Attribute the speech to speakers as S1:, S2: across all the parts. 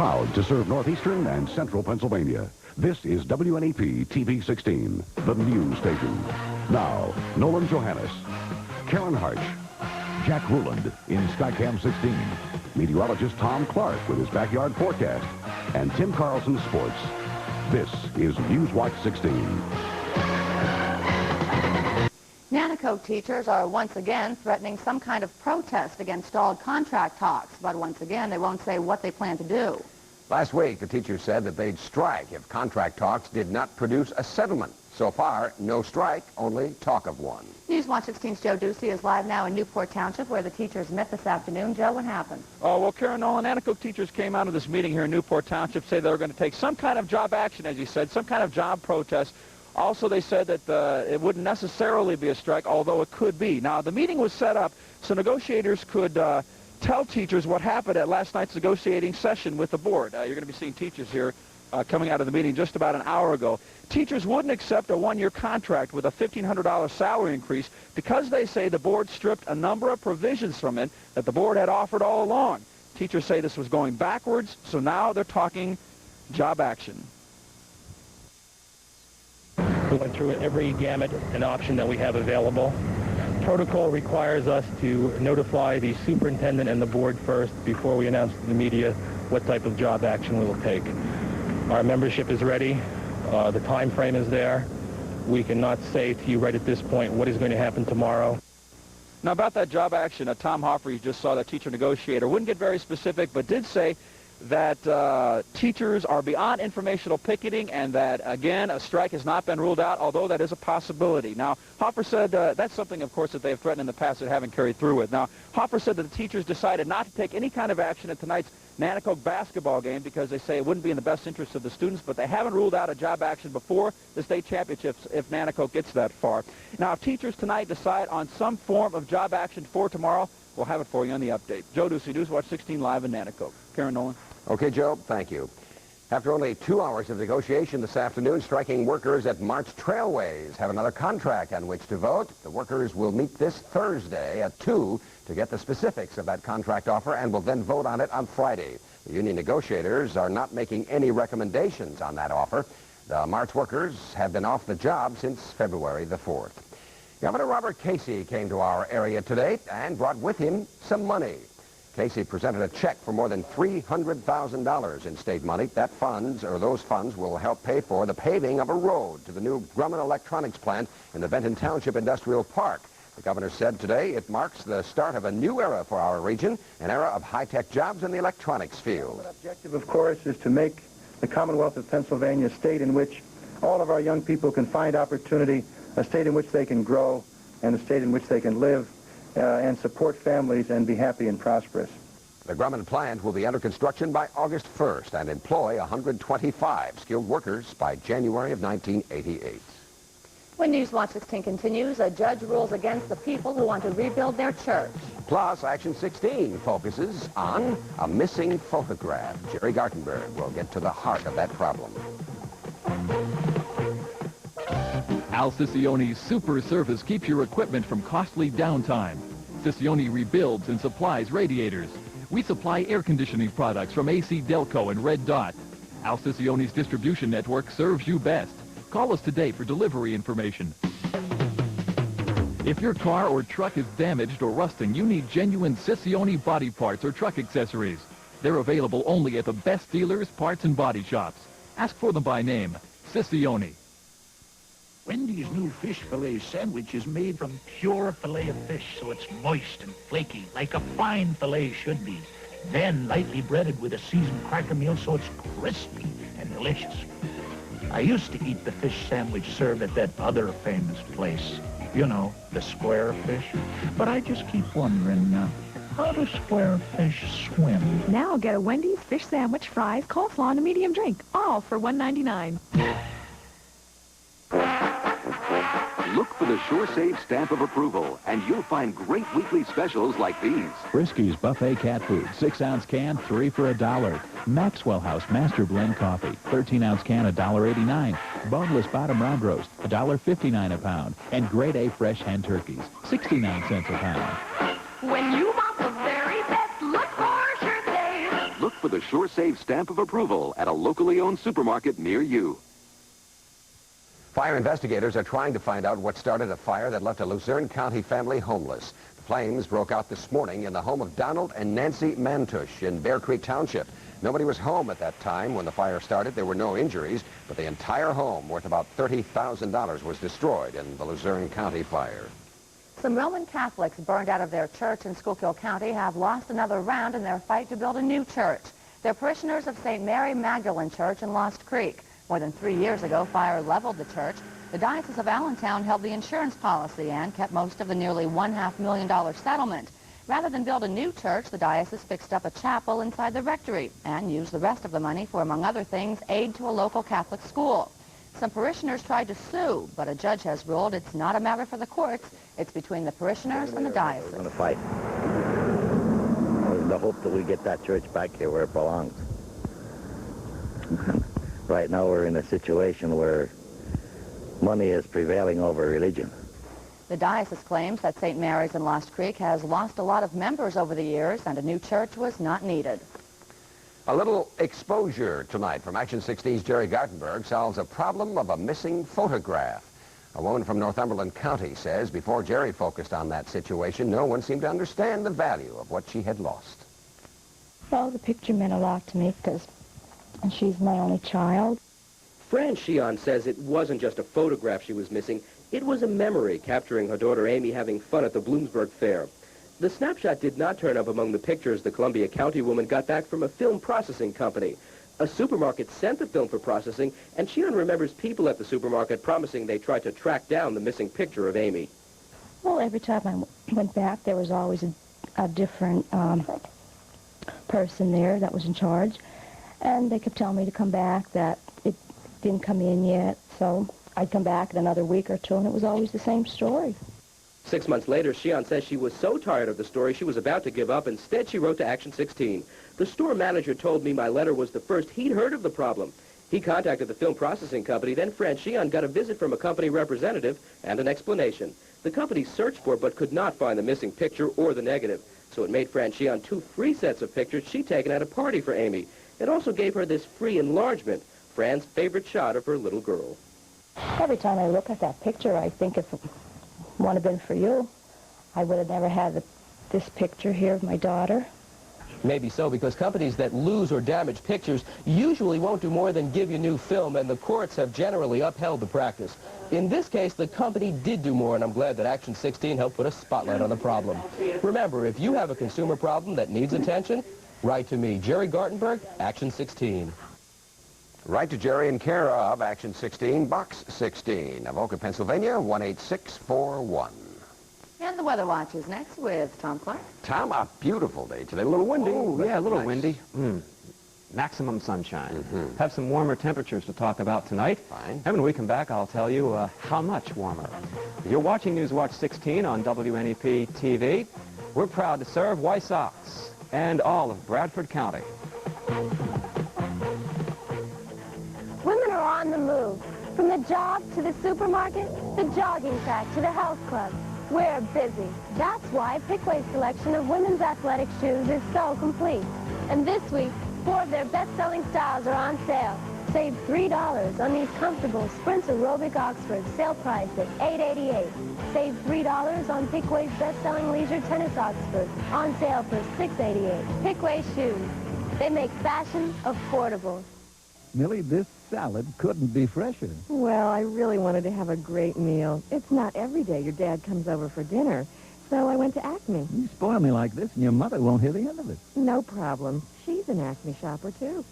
S1: Proud to serve northeastern and central Pennsylvania. This is WNEP TV 16, the news station. Now, Nolan Johannes, Karen Harch, Jack Ruland in Skycam 16, meteorologist Tom Clark with his backyard forecast, and Tim Carlson Sports. This is Newswatch 16.
S2: Nanticoke teachers are once again threatening some kind of protest against stalled contract talks, but once again they won't say what they plan to do.
S3: Last week, the teachers said that they'd strike if contract talks did not produce a settlement. So far, no strike, only talk of one.
S2: Newswatch 16's Joe Ducey is live now in Newport Township, where the teachers met this afternoon. Joe, what happened?
S4: Oh, well, Karen, Nolan, Nanticoke teachers came out of this meeting here in Newport Township, say they were going to take some kind of job action, as you said, some kind of job protest. Also, they said that it wouldn't necessarily be a strike, although it could be. Now, the meeting was set up so negotiators could tell teachers what happened at last night's negotiating session with the board. You're going to be seeing teachers here coming out of the meeting just about an hour ago. Teachers wouldn't accept a one-year contract with a $1,500 salary increase because they say the board stripped a number of provisions from it that the board had offered all along. Teachers say this was going backwards, so now they're talking job action.
S5: We went through every gamut and option that we have available. Protocol requires us to notify the superintendent and the board first before we announce to the media what type of job action we will take. Our membership is ready. The time frame is there. We cannot say to you right at this point what is going to happen tomorrow.
S4: Now, about that job action, Tom Hoffer, you just saw that teacher negotiator, wouldn't get very specific, but did say that teachers are beyond informational picketing and that, again, a strike has not been ruled out, although that is a possibility. Now, Hoffer said that's something, of course, that they have threatened in the past that haven't carried through with. Now, Hoffer said that the teachers decided not to take any kind of action at tonight's Nanticoke basketball game because they say it wouldn't be in the best interest of the students, but they haven't ruled out a job action before the state championships if Nanticoke gets that far. Now, if teachers tonight decide on some form of job action for tomorrow, we'll have it for you on the update. Joe Ducey, Newswatch 16 live in Nanticoke. Karen, Nolan.
S3: Okay, Joe, thank you. After only 2 hours of negotiation this afternoon, striking workers at March Trailways have another contract on which to vote. The workers will meet this Thursday at 2 to get the specifics of that contract offer and will then vote on it on Friday. The union negotiators are not making any recommendations on that offer. The March workers have been off the job since February the 4th. Governor Robert Casey came to our area today and brought with him some money. Casey presented a check for more than $300,000 in state money. Those funds will help pay for the paving of a road to the new Grumman Electronics plant in the Benton Township Industrial Park. The governor said today it marks the start of a new era for our region, an era of high-tech jobs in the electronics field.
S6: The objective, of course, is to make the Commonwealth of Pennsylvania a state in which all of our young people can find opportunity, a state in which they can grow, and a state in which they can live and support families and be happy and prosperous.
S3: The Grumman plant will be under construction by August 1st and employ 125 skilled workers by January of 1988.
S2: When Newswatch 16 continues, a judge rules against the people who want to rebuild their church.
S3: Plus, Action 16 focuses on a missing photograph. Jerry Gartenberg will get to the heart of that problem.
S7: Al Ciccione's Super Service keeps your equipment from costly downtime. Ciccione rebuilds and supplies radiators. We supply air conditioning products from AC Delco and Red Dot. Al Ciccione's distribution network serves you best. Call us today for delivery information. If your car or truck is damaged or rusting, you need genuine Ciccione body parts or truck accessories. They're available only at the best dealers, parts, and body shops. Ask for them by name. Ciccione.
S8: Wendy's new fish fillet sandwich is made from pure fillet of fish, so it's moist and flaky, like a fine fillet should be. Then lightly breaded with a seasoned cracker meal, so it's crispy and delicious. I used to eat the fish sandwich served at that other famous place. You know, the square fish. But I just keep wondering, how do square fish swim?
S9: Now get a Wendy's fish sandwich, fries, coleslaw, and a medium drink, all for $1.99.
S1: Look for the SureSave stamp of approval, and you'll find great weekly specials like these.
S10: Friskies Buffet Cat Food, 6-ounce can, 3 for $1. Maxwell House Master Blend Coffee, 13-ounce can, $1.89. Boneless Bottom Round Roast, $1.59 a pound. And Grade A Fresh Hen Turkeys, 69 cents a pound.
S9: When you want the very best, look for SureSave.
S1: Look for with a SureSave stamp of approval at a locally owned supermarket near you.
S3: Fire investigators are trying to find out what started a fire that left a Luzerne County family homeless. The flames broke out this morning in the home of Donald and Nancy Mantush in Bear Creek Township. Nobody was home at that time when the fire started. There were no injuries, but the entire home, worth about $30,000, was destroyed in the Luzerne County fire.
S2: Some Roman Catholics burned out of their church in Schuylkill County have lost another round in their fight to build a new church. They're parishioners of St. Mary Magdalene Church in Lost Creek. More than 3 years ago, fire leveled the church. The Diocese of Allentown held the insurance policy and kept most of the nearly $1.5 million settlement. Rather than build a new church, the diocese fixed up a chapel inside the rectory and used the rest of the money for, among other things, aid to a local Catholic school. Some parishioners tried to sue, but a judge has ruled it's not a matter for the courts. It's between the parishioners and the diocese.
S11: We're going to fight. There's the hope that we get that church back here where it belongs. Right now we're in a situation where money is prevailing over religion.
S2: The diocese claims that St. Mary's in Lost Creek has lost a lot of members over the years and a new church was not needed.
S3: A little exposure tonight from Action 16's Jerry Gartenberg solves a problem of a missing photograph. A woman from Northumberland County says before Jerry focused on that situation, no one seemed to understand the value of what she had lost.
S12: Well, the picture meant a lot to me because she's my only child.
S13: Fran Sheehan says it wasn't just a photograph she was missing. It was a memory capturing her daughter Amy having fun at the Bloomsburg Fair. The snapshot did not turn up among the pictures the Columbia County woman got back from a film processing company. A supermarket sent the film for processing, and Sheehan remembers people at the supermarket promising they tried to track down the missing picture of Amy.
S12: Well, every time I went back, there was always a different person there that was in charge. And they kept telling me to come back, that it didn't come in yet. So I'd come back in another week or two, and it was always the same story.
S13: 6 months later, Sheehan says she was so tired of the story she was about to give up. Instead, she wrote to Action 16. The store manager told me my letter was the first he'd heard of the problem. He contacted the film processing company. Then Fran Sheehan got a visit from a company representative and an explanation. The company searched for but could not find the missing picture or the negative. So it made Fran Sheehan 2 free sets of pictures she'd taken at a party for Amy. It also gave her this free enlargement, Fran's favorite shot of her little girl.
S12: Every time I look at that picture, I think if it wouldn't have been for you, I would have never had this picture here of my daughter.
S13: Maybe so, because companies that lose or damage pictures usually won't do more than give you new film, and the courts have generally upheld the practice. In this case, the company did do more, and I'm glad that Action 16 helped put a spotlight on the problem. Remember, if you have a consumer problem that needs attention, write to me, Jerry Gartenberg, Action 16.
S3: Write to Jerry in care of Action 16, Box 16, Avoca, Pennsylvania, 18641.
S2: And the Weather Watch is next with Tom Clark.
S3: Tom, a beautiful day today. A little windy.
S14: Oh, yeah, a little
S3: nice.
S14: windy. Maximum sunshine. Have some warmer temperatures to talk about tonight.
S3: Fine.
S14: And when we come back, I'll tell you how much warmer. You're watching Newswatch 16 on WNEP TV. We're proud to serve Wysox and all of Bradford County.
S15: Women are on the move. From the job to the supermarket, the jogging track to the health club. We're busy. That's why Pickway's selection of women's athletic shoes is so complete. And this week, 4 of their best-selling styles are on sale. Save $3 on these comfortable Sprint Aerobic Oxfords, sale priced at $8.88. Save $3 on Pickway's best-selling leisure tennis Oxfords, on sale for $6.88. Pickway shoes. They make fashion affordable.
S16: Millie, this salad couldn't be fresher.
S17: Well, I really wanted to have a great meal. It's not every day your dad comes over for dinner, so I went to Acme.
S16: You spoil me like this, and your mother won't hear the end of it.
S17: No problem. She's an Acme shopper, too.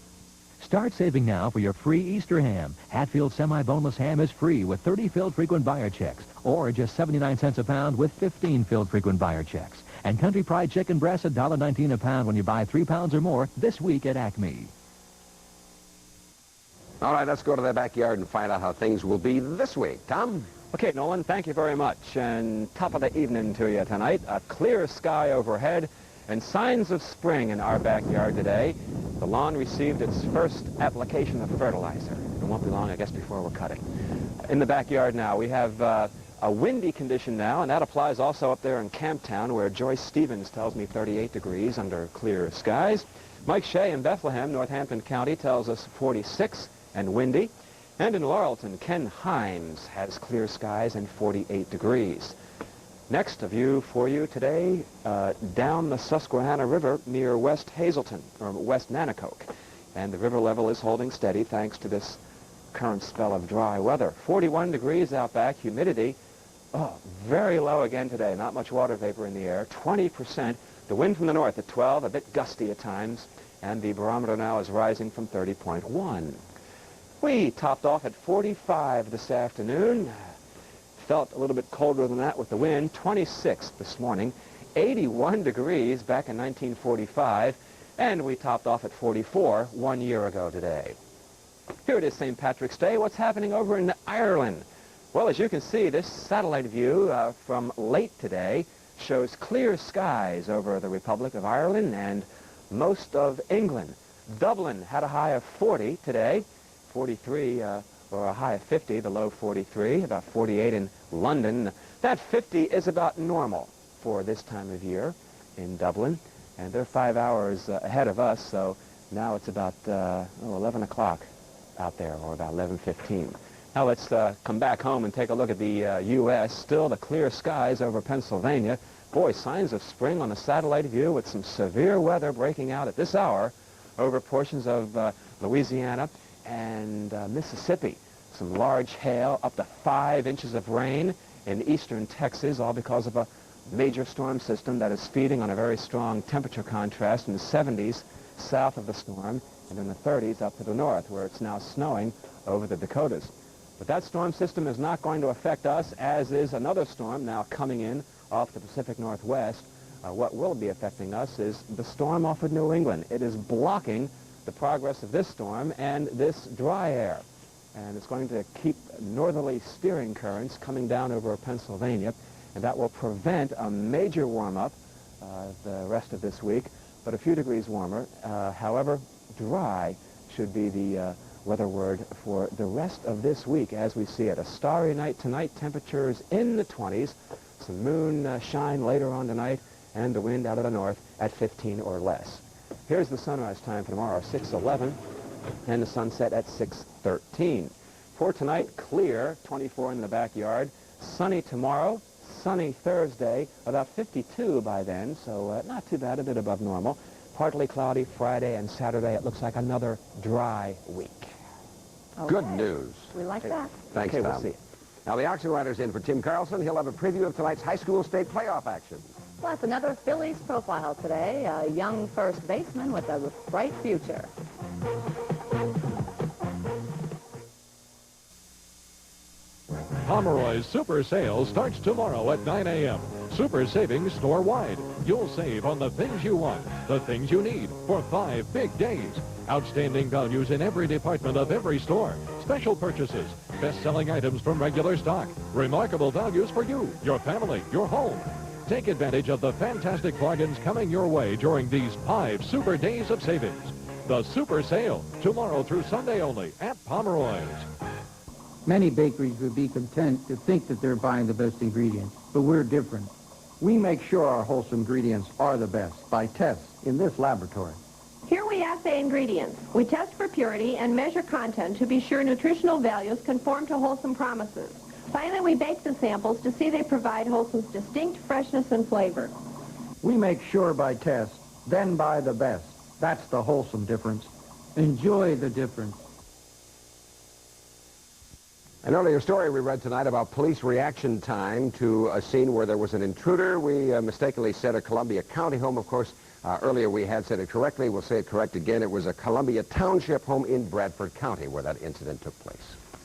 S10: Start saving now for your free Easter ham. Hatfield semi-boneless ham is free with 30 filled frequent buyer checks, or just 79 cents a pound with 15 filled frequent buyer checks. And Country Pride chicken breasts $1.19 a pound when you buy 3 pounds or more this week at Acme.
S3: All right, let's go to the backyard and find out how things will be this week. Tom?
S14: Okay, Nolan, thank you very much. And top of the evening to you tonight. A clear sky overhead and signs of spring in our backyard today. The lawn received its first application of fertilizer. It won't be long, I guess, before we're cutting. In the backyard now, we have a windy condition now, and that applies also up there in Camptown, where Joyce Stevens tells me 38 degrees under clear skies. Mike Shea in Bethlehem, Northampton County, tells us 46 and windy. And in Laurelton, Ken Himes has clear skies and 48 degrees. Next, a view for you today down the Susquehanna River near West Hazelton, or West Nanticoke. And the river level is holding steady thanks to this current spell of dry weather. 41 degrees out back, humidity, very low again today. Not much water vapor in the air, 20%. The wind from the north at 12, a bit gusty at times. And the barometer now is rising from 30.1. We topped off at 45 this afternoon. Felt a little bit colder than that with the wind. 26 this morning, 81 degrees back in 1945, and we topped off at 44 1 year ago today. Here it is, St. Patrick's Day. What's happening over in Ireland? Well, as you can see, this satellite view from late today shows clear skies over the Republic of Ireland and most of England. Dublin had a high of 40 today, 43 or a high of 50, the low 43, about 48 in London. That 50 is about normal for this time of year in Dublin, and they're 5 hours ahead of us, so now it's about 11 o'clock out there, or about 11:15. Now let's come back home and take a look at the U.S. Still the clear skies over Pennsylvania. Boy, signs of spring on the satellite view with some severe weather breaking out at this hour over portions of Louisiana and Mississippi. Some large hail, up to 5 inches of rain in eastern Texas, all because of a major storm system that is feeding on a very strong temperature contrast in the 70s south of the storm and in the 30s up to the north, where it's now snowing over the Dakotas. But that storm system is not going to affect us, as is another storm now coming in off the Pacific Northwest. What will be affecting us is the storm off of New England. It is blocking the progress of this storm and this dry air. And it's going to keep northerly steering currents coming down over Pennsylvania, and that will prevent a major warm-up the rest of this week, but a few degrees warmer. However, dry should be the weather word for the rest of this week as we see it. A starry night tonight, temperatures in the 20s, some moon shine later on tonight, and the wind out of the north at 15 or less. Here's the sunrise time for tomorrow, 6:11, and the sunset at 6:13. For tonight, clear, 24 in the backyard. Sunny tomorrow, sunny Thursday, about 52 by then, so not too bad, a bit above normal. Partly cloudy Friday and Saturday. It looks like another dry week.
S2: Okay.
S3: Good news.
S2: We like that.
S3: Thanks,
S14: okay,
S3: Tom.
S14: we'll see.
S3: Now, the Oxygen Rider's in for Tim Carlson. He'll have a preview of tonight's high school state playoff action.
S2: Plus, another Phillies profile today, a young first baseman with a bright future.
S18: Pomeroy's Super Sale starts tomorrow at 9 a.m. Super savings store-wide. You'll save on the things you want, the things you need, for 5 big days. Outstanding values in every department of every store. Special purchases, best-selling items from regular stock. Remarkable values for you, your family, your home. Take advantage of the fantastic bargains coming your way during these 5 super days of savings. The Super Sale, tomorrow through Sunday only at Pomeroy's.
S19: Many bakeries would be content to think that they're buying the best ingredients, but we're different. We make sure our wholesome ingredients are the best by tests in this laboratory.
S20: Here we assay ingredients. We test for purity and measure content to be sure nutritional values conform to wholesome promises. Finally, we bake the samples to see they provide wholesome's distinct freshness and flavor.
S19: We make sure by test, then buy the best. That's the wholesome difference. Enjoy the difference.
S3: An earlier story we read tonight about police reaction time to a scene where there was an intruder. We mistakenly said a Columbia County home. Of course, earlier we had said it correctly. We'll say it correct again. It was a Columbia Township home in Bradford County where that incident took place.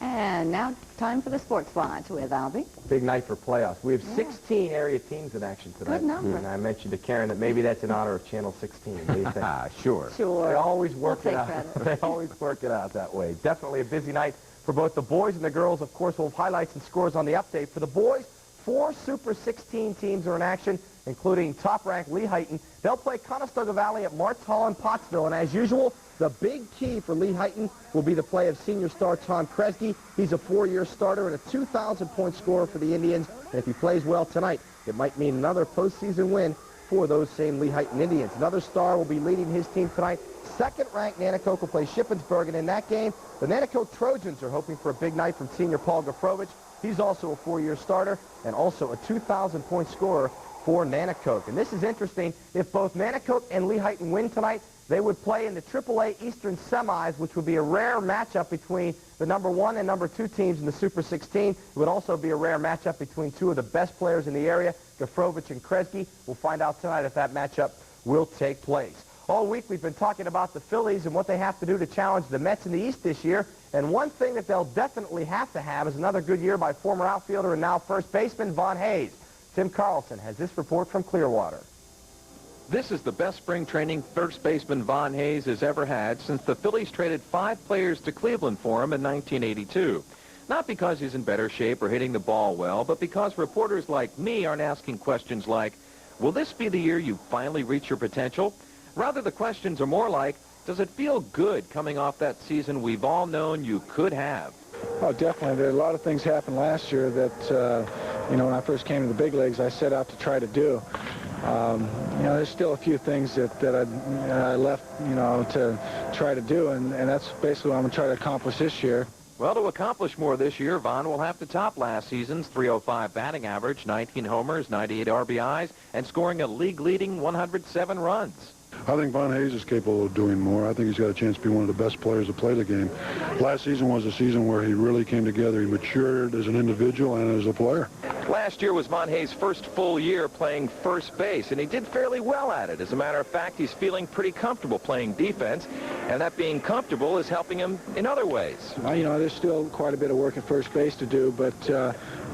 S2: And now time for the Sports Watch with Albie.
S21: Big night for playoffs. We have 16 area teams in action tonight.
S2: Good number.
S21: And I mentioned to Karen that maybe that's in honor of Channel 16. What do you think?
S3: Sure.
S2: Sure.
S21: They always work
S2: We'll
S21: it
S2: take
S21: out.
S2: credit.
S21: They always work it out that way. Definitely a busy night for both the boys and the girls. Of course, we'll have highlights and scores on the update. For the boys, 4 Super 16 teams are in action, including top-ranked Lehighton. They'll play Conestoga Valley at Mart's Hall in Pottsville. And as usual, the big key for Lehighton will be the play of senior star Tom Kresge. He's a 4-year starter and a 2,000-point scorer for the Indians. And if he plays well tonight, it might mean another postseason win for those same Lehighton Indians. Another star will be leading his team tonight. Second-ranked Nanticoke will play Shippensburg, and in that game, the Nanticoke Trojans are hoping for a big night from senior Paul Gafrovich. He's also a 4-year starter and also a 2,000-point scorer for Nanticoke. And this is interesting. If both Nanticoke and Lehighton win tonight, they would play in the AAA Eastern Semis, which would be a rare matchup between the number 1 and number 2 teams in the Super 16. It would also be a rare matchup between two of the best players in the area, Gafrovich and Kresge. We'll find out tonight if that matchup will take place. All week we've been talking about the Phillies and what they have to do to challenge the Mets in the East this year. And one thing that they'll definitely have to have is another good year by former outfielder and now first baseman Von Hayes. Tim Carlson has this report from Clearwater.
S5: This is the best spring training first baseman Von Hayes has ever had since the Phillies traded 5 players to Cleveland for him in 1982. Not because he's in better shape or hitting the ball well, but because reporters like me aren't asking questions like, will this be the year you finally reach your potential? Rather, the questions are more like, does it feel good coming off that season we've all known you could have?
S6: Oh, definitely. There are a lot of things happened last year that, when I first came to the big leagues, I set out to try to do. There's still a few things that I left, to try to do, and that's basically what I'm going to try to accomplish this year.
S5: Well, to accomplish more this year, Von will have to top last season's .305 batting average, 19 homers, 98 RBIs, and scoring a league-leading 107 runs.
S22: I think Von Hayes is capable of doing more. I think he's got a chance to be one of the best players to play the game. Last season was a season where he really came together. He matured as an individual and as a player.
S5: Last year was Von Hayes' first full year playing first base, and he did fairly well at it. As a matter of fact, he's feeling pretty comfortable playing defense, and that being comfortable is helping him in other ways.
S6: There's still quite a bit of work at first base to do, but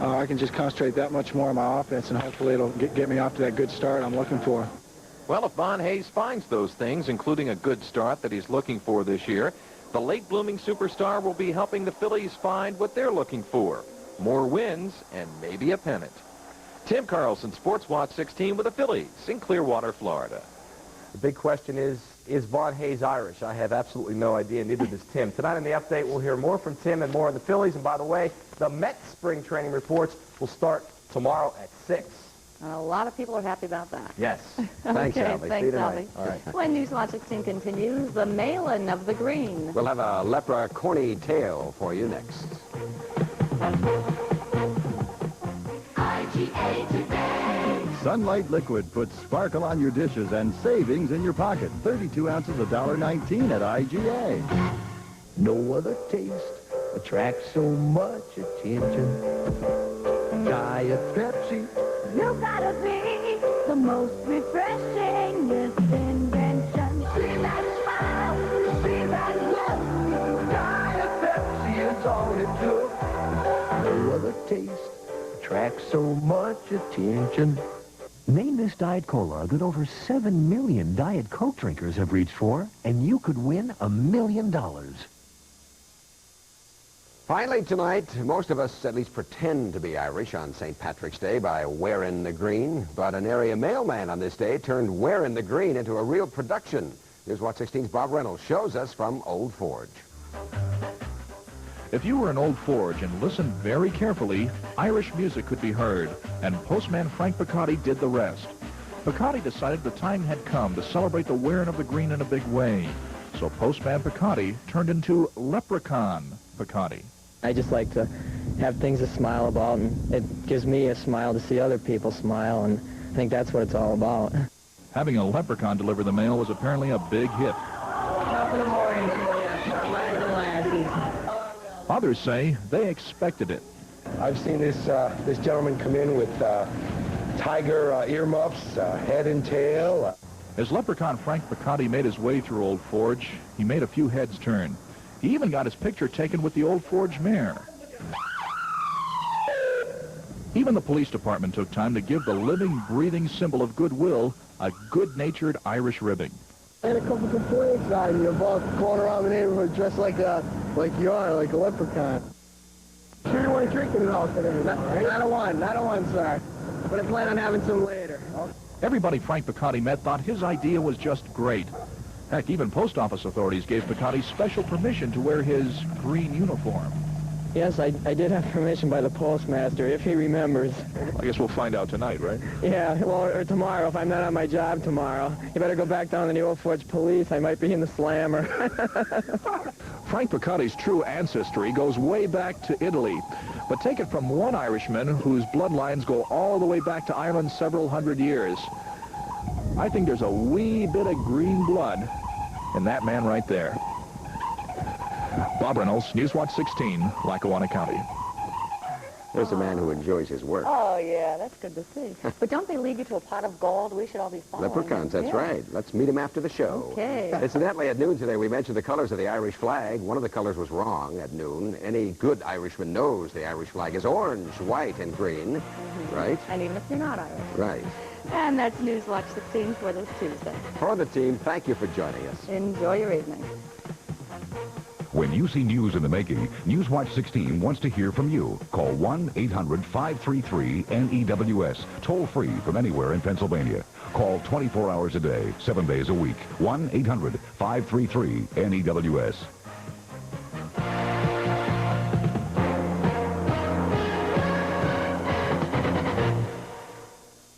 S6: I can just concentrate that much more on my offense, and hopefully it'll get me off to that good start I'm looking for.
S5: Well, if Von Hayes finds those things, including a good start that he's looking for this year, the late-blooming superstar will be helping the Phillies find what they're looking for. More wins and maybe a pennant. Tim Carlson, Sports Watch 16 with the Phillies in Clearwater, Florida.
S21: The big question is Von Hayes Irish? I have absolutely no idea, neither does Tim. Tonight in the update, we'll hear more from Tim and more on the Phillies. And by the way, the Mets spring training reports will start tomorrow at 6.
S2: A lot of people are happy about that.
S21: Yes.
S2: Thanks, Alvy. Thanks, Alvy.
S21: All right.
S2: When Newswatch 16 continues, the Malin of the Green.
S3: We'll have a lepra-corny tale for you next.
S23: IGA Today.
S24: Sunlight Liquid puts sparkle on your dishes and savings in your pocket. 32 ounces, $1.19 at IGA.
S25: No other taste attracts so much attention. Diet Pepsi.
S15: You gotta be the most refreshing invention. See that smile, see that look.
S25: Diet Pepsi is all it took. No other taste attracts so much attention.
S26: Name this Diet Cola that over 7 million Diet Coke drinkers have reached for, and you could win $1 million.
S3: Finally tonight, most of us at least pretend to be Irish on St. Patrick's Day by wearing the green, but an area mailman on this day turned wearing the green into a real production. Newswatch 16's Bob Reynolds shows us from Old Forge.
S7: If you were in Old Forge and listened very carefully, Irish music could be heard, and postman Frank Picotti did the rest. Picotti decided the time had come to celebrate the wearing of the green in a big way, so postman Picotti turned into Leprechaun Picotti.
S27: I just like to have things to smile about, and it gives me a smile to see other people smile, and I think that's what it's all about.
S7: Having a leprechaun deliver the mail was apparently a big hit.
S27: Top of the morning to you,
S7: Others say they expected it.
S28: I've seen this gentleman come in with tiger earmuffs, head and tail.
S7: As leprechaun Frank Picotti made his way through Old Forge, he made a few heads turn. He even got his picture taken with the Old Forge mayor. Even the police department took time to give the living, breathing symbol of goodwill a good-natured Irish ribbing.
S28: I had a couple complaints on you about going around the neighborhood dressed like you are, like a leprechaun. Sure you weren't drinking at all today? Not a one, sir. But I plan on having some later.
S7: Everybody Frank Picotti met thought his idea was just great. Heck, even post office authorities gave Picotti special permission to wear his green uniform.
S27: Yes, I did have permission by the postmaster, if he remembers.
S18: I guess we'll find out tonight, right?
S27: Yeah, well, or tomorrow, if I'm not on my job tomorrow. You better go back down to the Old Forge Police. I might be in the slammer.
S18: Frank Piccotti's true ancestry goes way back to Italy. But take it from one Irishman whose bloodlines go all the way back to Ireland several hundred years. I think there's a wee bit of green blood in that man right there. Bob Reynolds, Newswatch 16, Lackawanna County.
S3: There's a man who enjoys his work.
S2: Oh, yeah, that's good to see. But don't they lead you to a pot of gold? We should all be following.
S3: Leprechauns, that's right. Let's meet him after the show.
S2: Okay.
S3: Incidentally, at noon today, we mentioned the colors of the Irish flag. One of the colors was wrong at noon. Any good Irishman knows the Irish flag is orange, white, and green, right?
S2: And even if you're not Irish.
S3: Right.
S2: And that's Newswatch 16 for this Tuesday.
S3: For the team, thank you for joining us.
S2: Enjoy your evening.
S1: When you see news in the making, Newswatch 16 wants to hear from you. Call 1-800-533-NEWS. Toll free from anywhere in Pennsylvania. Call 24 hours a day, 7 days a week. 1-800-533-NEWS.